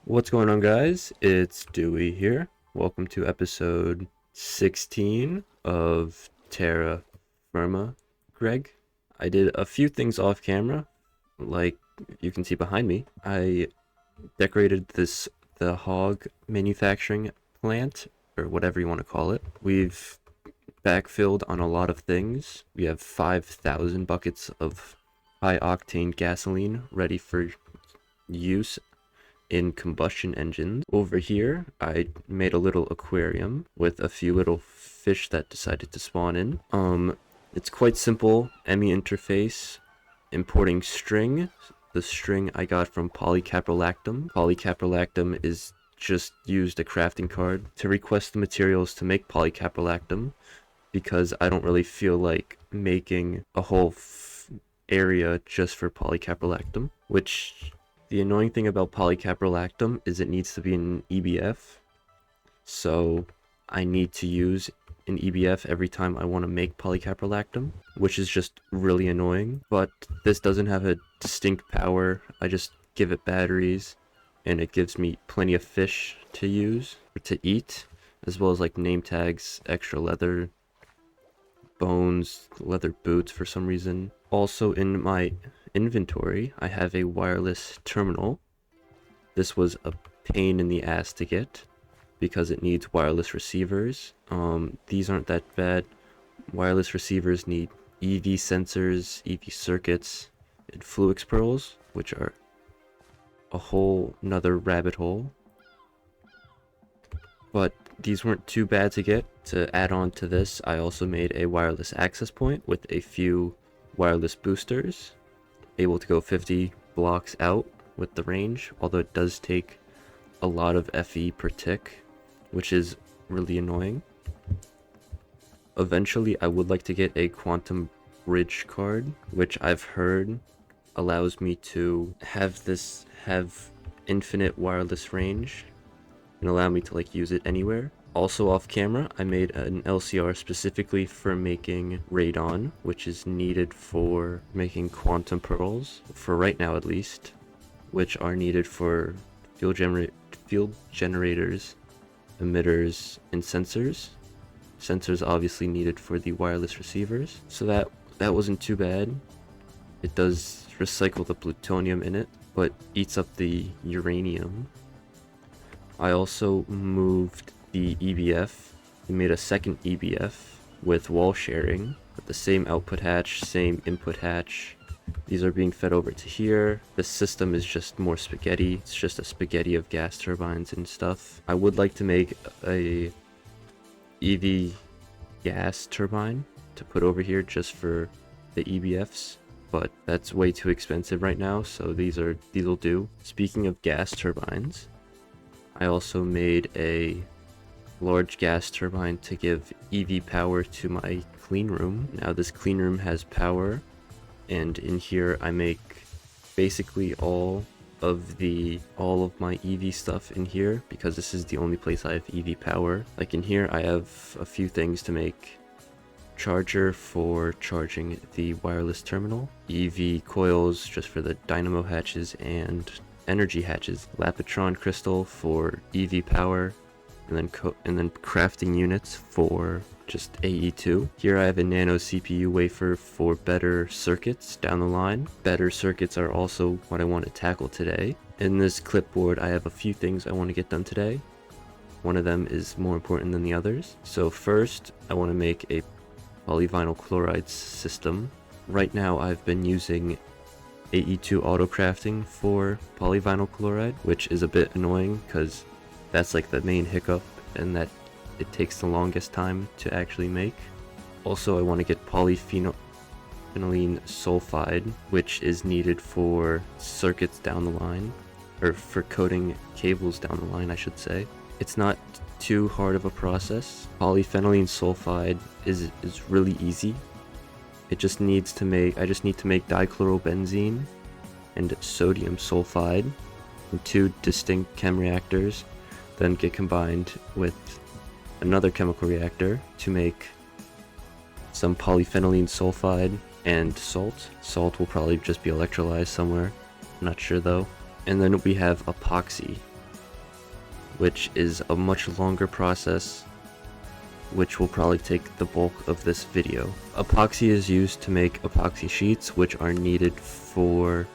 What's going on, guys? It's Dewey here. Welcome to episode 16 of TerraFirmaGreg. I did a few things off camera, like you can see behind me. I decorated the hog manufacturing plant, or whatever you want to call it. We've backfilled on a lot of things. We have 5,000 buckets of high octane gasoline ready for use in combustion engines. Over here, I made a little aquarium with a few little fish that decided to spawn in. It's quite simple. ME interface, importing string. The string I got from polycaprolactam. Polycaprolactam is just used a crafting card to request the materials to make polycaprolactam, because I don't really feel like making a whole area just for polycaprolactam, which the annoying thing about polycaprolactam is it needs to be in EBF, so I need to use an EBF every time I want to make polycaprolactam, which is just really annoying. But this doesn't have a distinct power. I just give it batteries, and it gives me plenty of fish to use, or to eat, as well as like name tags, extra leather, bones, leather boots for some reason. Also in my inventory, I have a wireless terminal. This was a pain in the ass to get because it needs wireless receivers. These aren't that bad. Wireless receivers need EV sensors, EV circuits, and Fluix pearls, which are a whole nother rabbit hole. But these weren't too bad to get. To add on to this, I also made a wireless access point with a few wireless boosters, able to go 50 blocks out with the range, although it does take a lot of FE per tick, which is really annoying. Eventually, I would like to get a quantum bridge card, which I've heard allows me to have infinite wireless range and allow me to like use it anywhere. Also off camera, I made an LCR specifically for making radon, which is needed for making quantum pearls, for right now at least, which are needed for field generators, emitters, and sensors. Sensors obviously needed for the wireless receivers, so that wasn't too bad. It does recycle the plutonium in it, but eats up the uranium. I also moved the EBF. We made a second EBF with wall sharing, with the same output hatch, same input hatch. These are being fed over to here. This system is just more spaghetti. It's just a spaghetti of gas turbines and stuff. I would like to make a EV gas turbine to put over here just for the EBFs, but that's way too expensive right now, so these'll do. Speaking of gas turbines, I also made a large gas turbine to give EV power to my clean room. Now this clean room has power, and in here I make basically all of my EV stuff in here, because this is the only place I have EV power. Like in here I have a few things to make: charger for charging the wireless terminal, EV coils just for the dynamo hatches and energy hatches, Lapitron crystal for EV power, and then crafting units for just AE2. Here I have a nano CPU wafer for better circuits down the line. Better circuits are also what I want to tackle today. In this clipboard I have a few things I want to get done today. One of them is more important than the others. So first, I want to make a polyvinyl chloride system. Right now I've been using AE2 auto crafting for polyvinyl chloride, which is a bit annoying because that's like the main hiccup, and that it takes the longest time to actually make. Also, I want to get polyphenylene sulfide, which is needed for circuits down the line, or for coating cables down the line, I should say. It's not too hard of a process. Polyphenylene sulfide is really easy. I just need to make dichlorobenzene and sodium sulfide in two distinct chem reactors, then get combined with another chemical reactor to make some polyphenylene sulfide and salt. Salt will probably just be electrolyzed somewhere, I'm not sure though. And then we have epoxy. which is a much longer process, which will probably take the bulk of this video. Epoxy is used to make epoxy sheets, which are needed for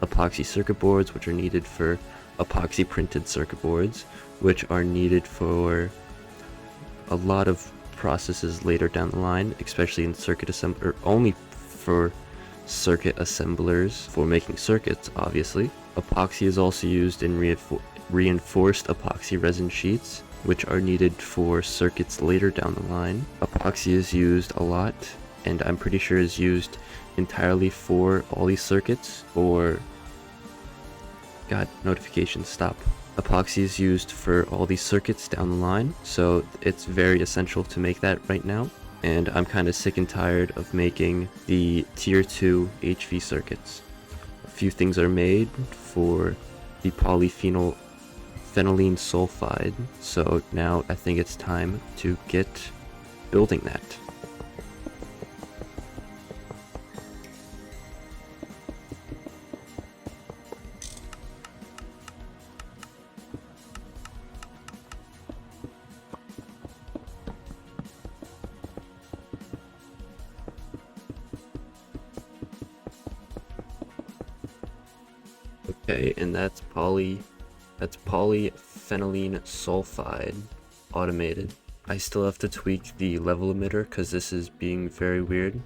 epoxy circuit boards, which are needed for epoxy printed circuit boards, which are needed for a lot of processes later down the line, especially in circuit assembly, or only for circuit assemblers for making circuits, obviously. Epoxy is also used in reinforced epoxy resin sheets, which are needed for circuits later down the line. Epoxy is used a lot, and I'm pretty sure is used entirely for all these circuits, or... God, notifications, stop. Epoxy is used for all these circuits down the line, so it's very essential to make that right now. And I'm kind of sick and tired of making the tier 2 HV circuits. A few things are made for the polyphenylene sulfide, so now I think it's time to get building that. Okay, and that's polyphenylene sulfide automated. I still have to tweak the level emitter because this is being very weird.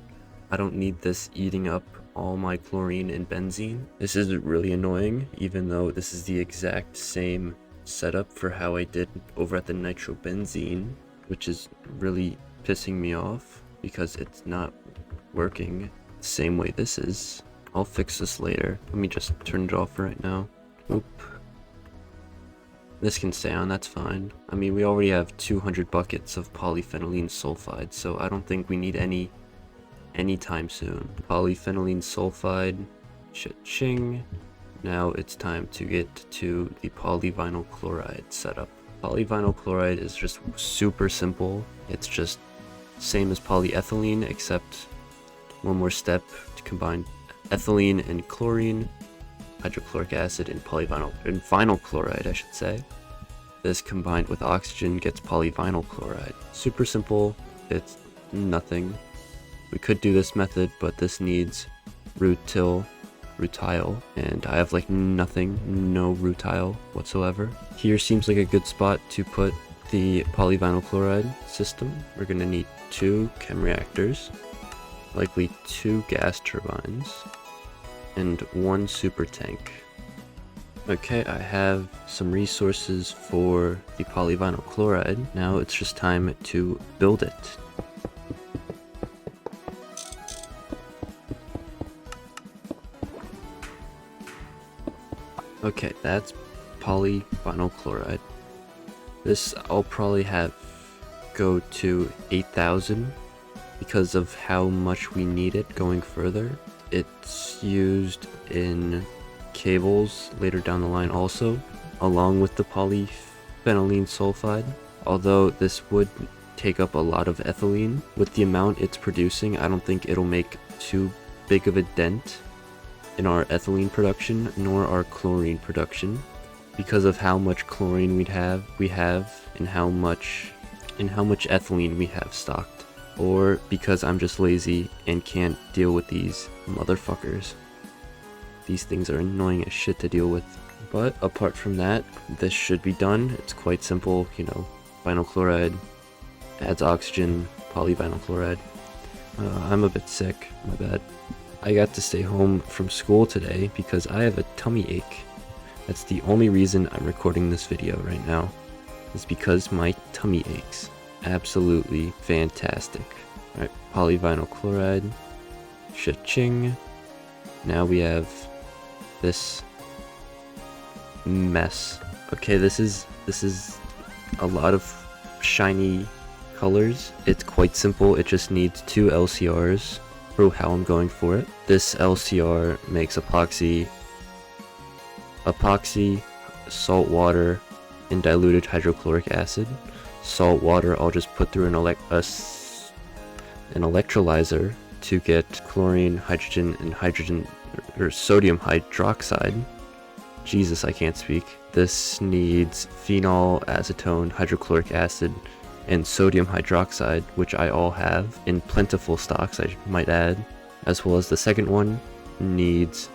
I don't need this eating up all my chlorine and benzene. This is really annoying, even though this is the exact same setup for how I did over at the nitrobenzene, which is really pissing me off because it's not working the same way this is. I'll fix this later. Let me just turn it off right now. Oop. This can stay on, that's fine. I mean, we already have 200 buckets of polyphenylene sulfide, so I don't think we need any anytime soon. Polyphenylene sulfide, cha-ching. Now it's time to get to the polyvinyl chloride setup. Polyvinyl chloride is just super simple. It's just same as polyethylene, except one more step to combine ethylene and chlorine, hydrochloric acid, and vinyl chloride, I should say. This combined with oxygen gets polyvinyl chloride. Super simple, it's nothing. We could do this method, but this needs rutile, and I have like nothing, no rutile whatsoever. Here seems like a good spot to put the polyvinyl chloride system. We're gonna need 2 chem reactors, likely 2 gas turbines, and 1 super tank. Okay, I have some resources for the polyvinyl chloride. Now it's just time to build it. Okay, that's polyvinyl chloride. This I'll probably have go to 8,000 because of how much we need it going further. It's used in cables later down the line also, along with the polyphenylene sulfide. Although this would take up a lot of ethylene, with the amount it's producing, I don't think it'll make too big of a dent in our ethylene production nor our chlorine production, because of how much chlorine we have and how much ethylene we have stocked. Or because I'm just lazy and can't deal with these motherfuckers. These things are annoying as shit to deal with. But apart from that, this should be done. It's quite simple, you know, vinyl chloride adds oxygen, polyvinyl chloride. I'm a bit sick, my bad. I got to stay home from school today because I have a tummy ache. That's the only reason I'm recording this video right now, is because my tummy aches. Absolutely fantastic. Alright, polyvinyl chloride, cha-ching. Now we have this mess. Okay, this is a lot of shiny colors. It's quite simple, it just needs 2 LCRs for how I'm going for it. This LCR makes epoxy, salt water, and diluted hydrochloric acid. Salt water I'll just put through an electrolyzer to get chlorine, hydrogen, and sodium hydroxide. Jesus, I can't speak. This needs phenol, acetone, hydrochloric acid, and sodium hydroxide, which I all have in plentiful stocks, I might add. As well as the second one needs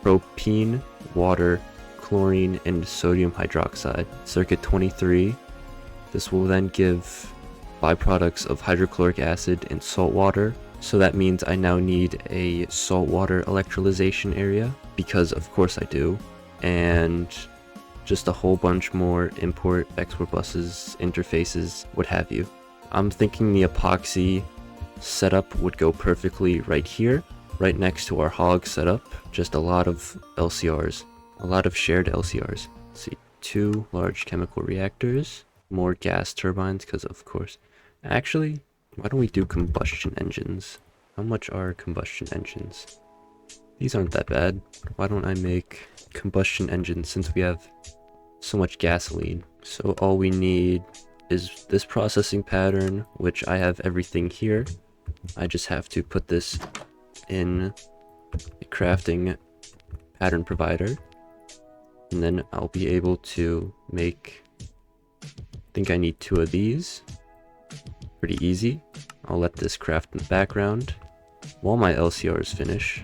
propene, water, chlorine, and sodium hydroxide. Circuit 23. This will then give byproducts of hydrochloric acid and salt water. So that means I now need a saltwater electrolyzation area, because of course I do. And just a whole bunch more import, export buses, interfaces, what have you. I'm thinking the epoxy setup would go perfectly right here, right next to our hog setup. Just a lot of LCRs, a lot of shared LCRs. Let's see, 2 large chemical reactors, more gas turbines, because of course. Actually, why don't we do combustion engines? How much are combustion engines? These aren't that bad. Why don't I make combustion engines since we have so much gasoline? So all we need is this processing pattern, which I have everything here. I just have to put this in a crafting pattern provider, and then I'll be able to make, I think I need 2 of these. Pretty easy. I'll let this craft in the background while my LCRs finish.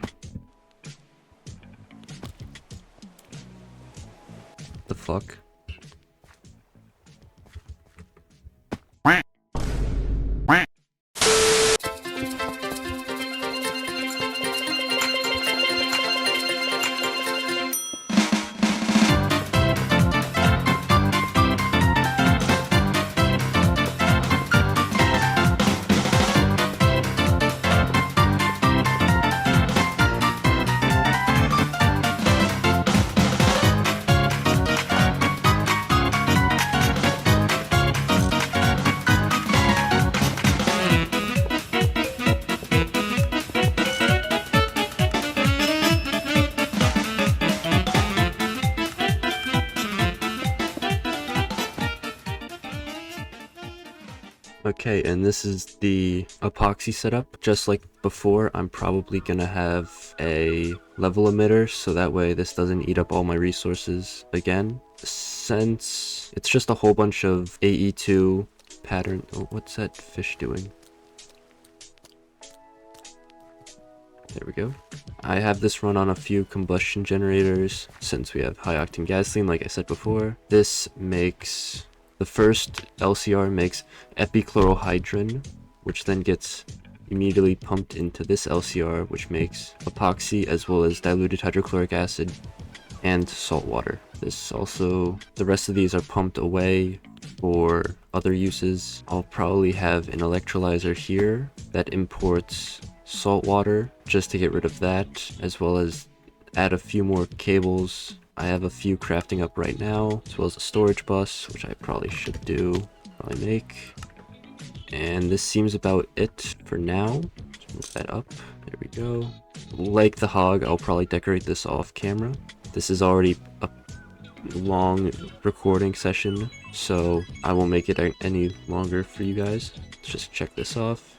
The fuck? Okay, and this is the epoxy setup. Just like before, I'm probably gonna have a level emitter, so that way this doesn't eat up all my resources again. Since it's just a whole bunch of AE2 pattern. Oh, what's that fish doing? There we go. I have this run on a few combustion generators since we have high octane gasoline, like I said before. This makes, the first LCR makes epichlorohydrin, which then gets immediately pumped into this LCR, which makes epoxy as well as diluted hydrochloric acid and salt water. This also, the rest of these are pumped away for other uses. I'll probably have an electrolyzer here that imports salt water just to get rid of that, as well as add a few more cables. I have a few crafting up right now, as well as a storage bus, which I probably should do, probably make. And this seems about it for now. Let's move that up. There we go. Like the hog, I'll probably decorate this off camera. This is already a long recording session, so I won't make it any longer for you guys. Let's just check this off.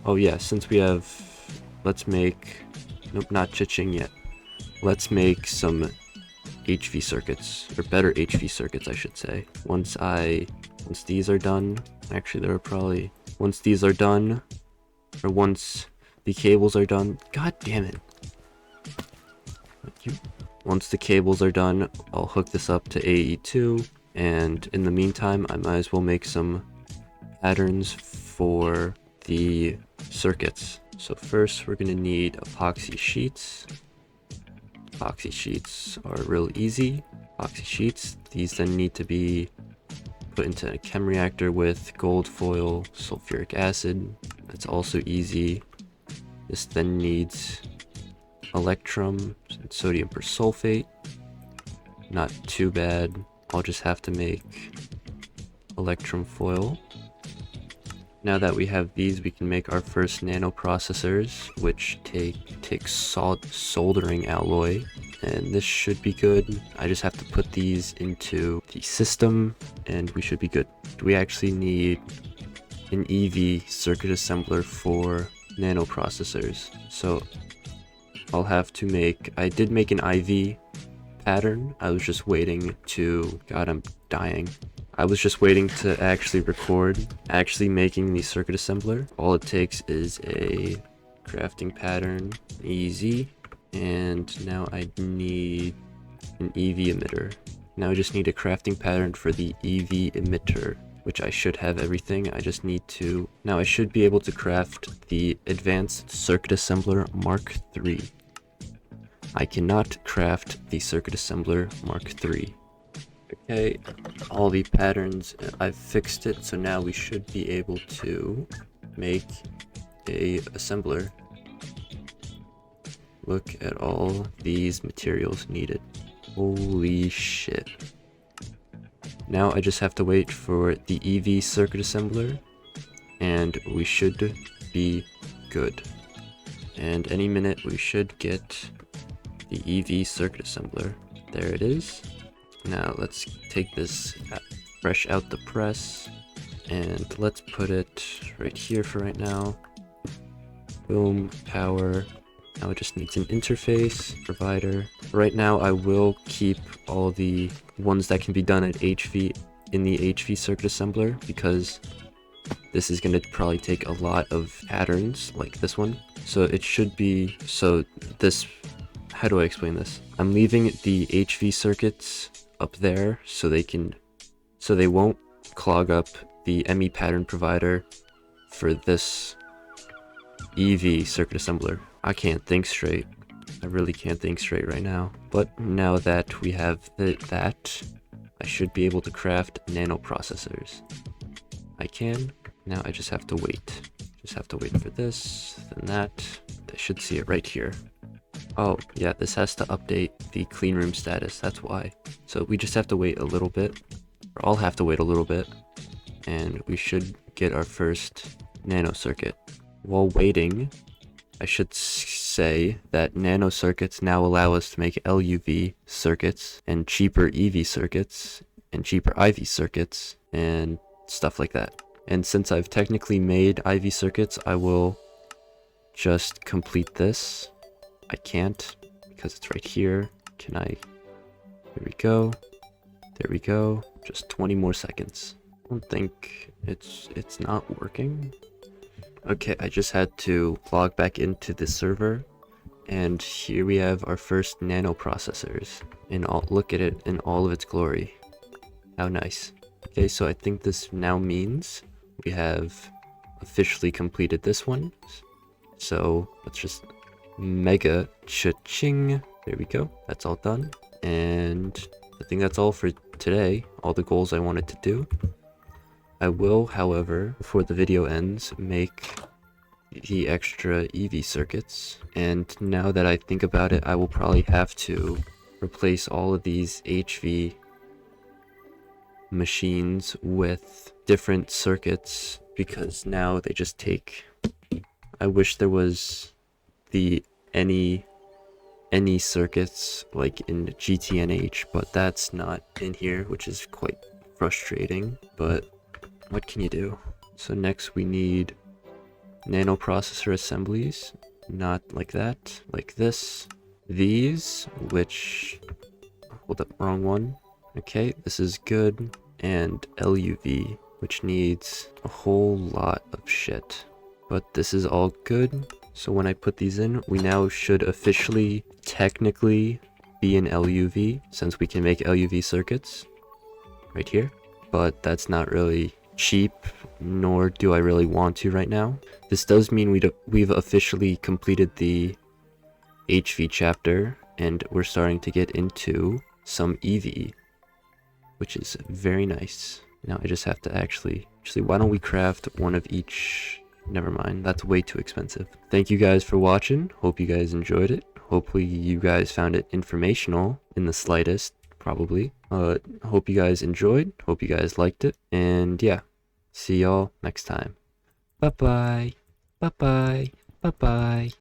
Oh yeah, since we have, let's make, nope, not chiching yet. Let's make some HV circuits, or better HV circuits, I should say. Once these are done, actually there are probably, once these are done, or once the cables are done, god damn it. Once the cables are done, I'll hook this up to AE2, and in the meantime, I might as well make some patterns for the circuits. So first, we're gonna need epoxy sheets. Epoxy sheets are real easy. Epoxy sheets, these then need to be put into a chem reactor with gold foil, sulfuric acid. That's also easy. This then needs electrum and sodium persulfate. Not too bad. I'll just have to make electrum foil. Now that we have these, we can make our first nano processors, which take soldering alloy, and this should be good. I just have to put these into the system, and we should be good. We actually need an EV circuit assembler for nano processors, so I'll have to make, I did make an IV pattern. I was just waiting to, God, I'm dying. I was just waiting to actually record, actually making the circuit assembler. All it takes is a crafting pattern, easy. And now I need an EV emitter. Now I just need a crafting pattern for the EV emitter, which I should have everything. I just need to, now I should be able to craft the Advanced Circuit Assembler Mark III. I cannot craft the Circuit Assembler Mark III. Okay, all the patterns, I've fixed it, so now we should be able to make a assembler. Look at all these materials needed. Holy shit. Now I just have to wait for the EV circuit assembler, and we should be good. And any minute we should get the EV circuit assembler. There it is. Now let's take this fresh out the press, and let's put it right here for right now. Boom, power. Now it just needs an interface provider. Right now I will keep all the ones that can be done at HV in the HV circuit assembler, because this is going to probably take a lot of patterns like this one. So it should be, so this, how do I explain this? I'm leaving the HV circuits up there so they won't clog up the ME pattern provider for this EV circuit assembler. I can't think straight. I really can't think straight right now. But now that we have that, I should be able to craft nano processors. I can. Now I just have to wait. Just have to wait for this, then that. I should see it right here. Oh, yeah, this has to update the clean room status. That's why. So we just have to wait a little bit. Or I'll have to wait a little bit. And we should get our first nano circuit. While waiting, I should say that Nano-Circuits now allow us to make LUV circuits and cheaper EV circuits and cheaper IV circuits and stuff like that. And since I've technically made IV circuits, I will just complete this. I can't because it's right here. Can I? There we go. There we go. Just 20 more seconds. I don't think it's not working. Okay, I just had to log back into the server, and here we have our first nano processors. And look at it in all of its glory. How nice. Okay, so I think this now means we have officially completed this one. So let's just mega cha-ching. There we go. That's all done. And I think that's all for today. All the goals I wanted to do. I will, however, before the video ends, make the extra EV circuits. And now that I think about it, I will probably have to replace all of these HV machines with different circuits, because now they just take... I wish there was the any circuits like in GTNH, but that's not in here, which is quite frustrating. But what can you do? So next we need nano processor assemblies, not like that, like this. These, which, hold up, wrong one. Okay, this is good. And LUV, which needs a whole lot of shit. But this is all good. So when I put these in, we now should officially, technically be in LUV, since we can make LUV circuits right here. But that's not really cheap, nor do I really want to right now. This does mean we've officially completed the HV chapter, and we're starting to get into some EV, which is very nice. Now I just have to actually, why don't we craft one of each? Never mind, that's way too expensive. Thank you guys for watching. Hope you guys enjoyed it. Hopefully you guys found it informational in the slightest, probably. Hope you guys enjoyed. Hope you guys liked it. And yeah, see y'all next time. Bye-bye. Bye-bye. Bye-bye.